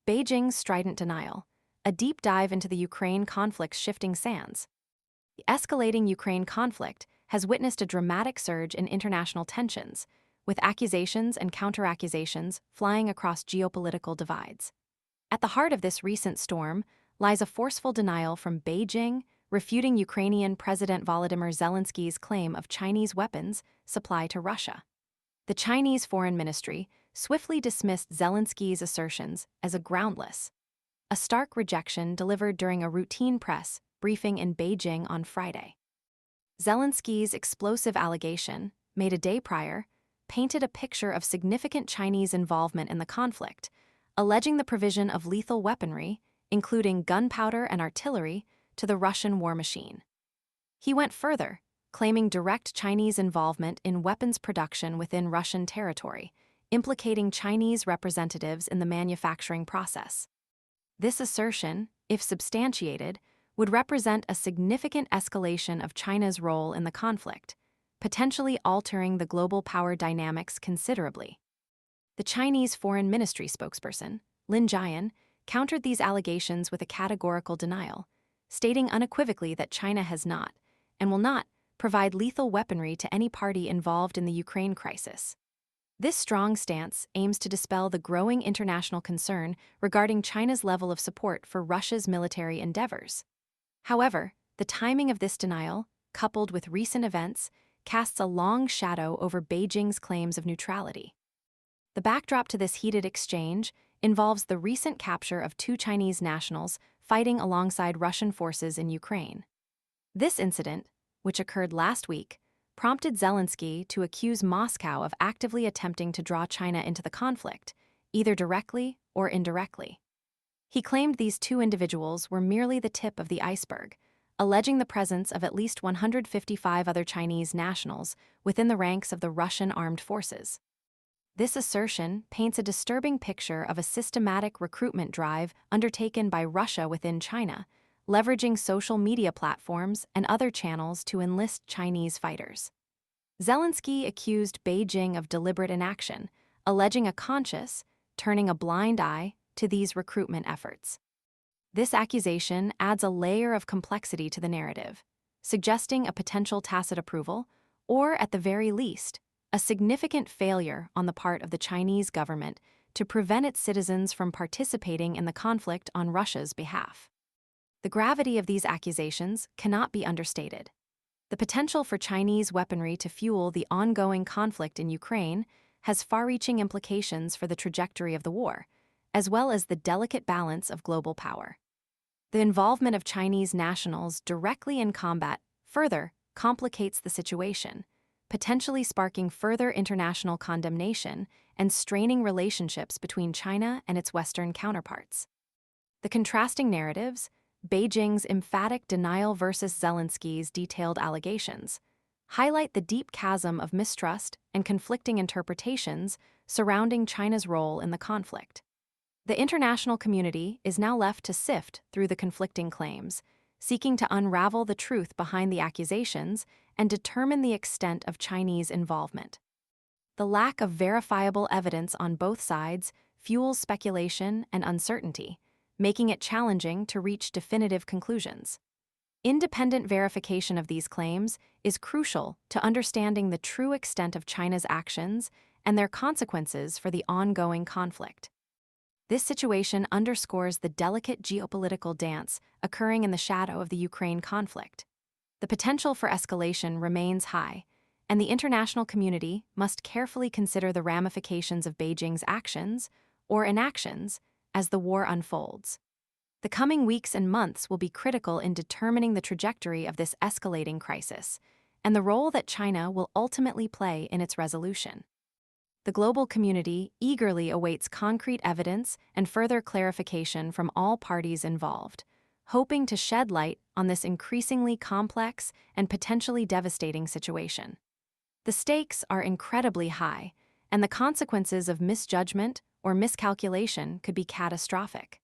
Beijing's strident denial, a deep dive into the Ukraine conflict's shifting sands. The escalating Ukraine conflict has witnessed a dramatic surge in international tensions, with accusations and counter-accusations flying across geopolitical divides. At the heart of this recent storm lies a forceful denial from Beijing, refuting Ukrainian President Volodymyr Zelensky's claim of Chinese weapons supply to Russia. The Chinese Foreign Ministry swiftly dismissed Zelensky's assertions as groundless, a stark rejection delivered during a routine press briefing in Beijing on Friday. Zelensky's explosive allegation, made a day prior, painted a picture of significant Chinese involvement in the conflict, alleging the provision of lethal weaponry, including gunpowder and artillery, to the Russian war machine. He went further, claiming direct Chinese involvement in weapons production within Russian territory, implicating Chinese representatives in the manufacturing process. This assertion, if substantiated, would represent a significant escalation of China's role in the conflict, potentially altering the global power dynamics considerably. The Chinese Foreign Ministry spokesperson, Lin Jian, countered these allegations with a categorical denial, stating unequivocally that China has not, and will not, provide lethal weaponry to any party involved in the Ukraine crisis. This strong stance aims to dispel the growing international concern regarding China's level of support for Russia's military endeavors. However, the timing of this denial, coupled with recent events, casts a long shadow over Beijing's claims of neutrality. The backdrop to this heated exchange involves the recent capture of two Chinese nationals fighting alongside Russian forces in Ukraine. This incident, which occurred last week, prompted Zelenskyy to accuse Moscow of actively attempting to draw China into the conflict, either directly or indirectly. He claimed these two individuals were merely the tip of the iceberg, alleging the presence of at least 155 other Chinese nationals within the ranks of the Russian armed forces. This assertion paints a disturbing picture of a systematic recruitment drive undertaken by Russia within China, leveraging social media platforms and other channels to enlist Chinese fighters. Zelenskyy accused Beijing of deliberate inaction, alleging a conscious, turning a blind eye to these recruitment efforts. This accusation adds a layer of complexity to the narrative, suggesting a potential tacit approval, or at the very least, a significant failure on the part of the Chinese government to prevent its citizens from participating in the conflict on Russia's behalf. The gravity of these accusations cannot be understated. The potential for Chinese weaponry to fuel the ongoing conflict in Ukraine has far-reaching implications for the trajectory of the war, as well as the delicate balance of global power. The involvement of Chinese nationals directly in combat further complicates the situation, potentially sparking further international condemnation and straining relationships between China and its Western counterparts. The contrasting narratives, Beijing's emphatic denial versus Zelensky's detailed allegations, highlight the deep chasm of mistrust and conflicting interpretations surrounding China's role in the conflict. The international community is now left to sift through the conflicting claims, seeking to unravel the truth behind the accusations and determine the extent of Chinese involvement. The lack of verifiable evidence on both sides fuels speculation and uncertainty, making it challenging to reach definitive conclusions. Independent verification of these claims is crucial to understanding the true extent of China's actions and their consequences for the ongoing conflict. This situation underscores the delicate geopolitical dance occurring in the shadow of the Ukraine conflict. The potential for escalation remains high, and the international community must carefully consider the ramifications of Beijing's actions or inactions as the war unfolds. The coming weeks and months will be critical in determining the trajectory of this escalating crisis and the role that China will ultimately play in its resolution. The global community eagerly awaits concrete evidence and further clarification from all parties involved, hoping to shed light on this increasingly complex and potentially devastating situation. The stakes are incredibly high, and the consequences of misjudgment or miscalculation could be catastrophic.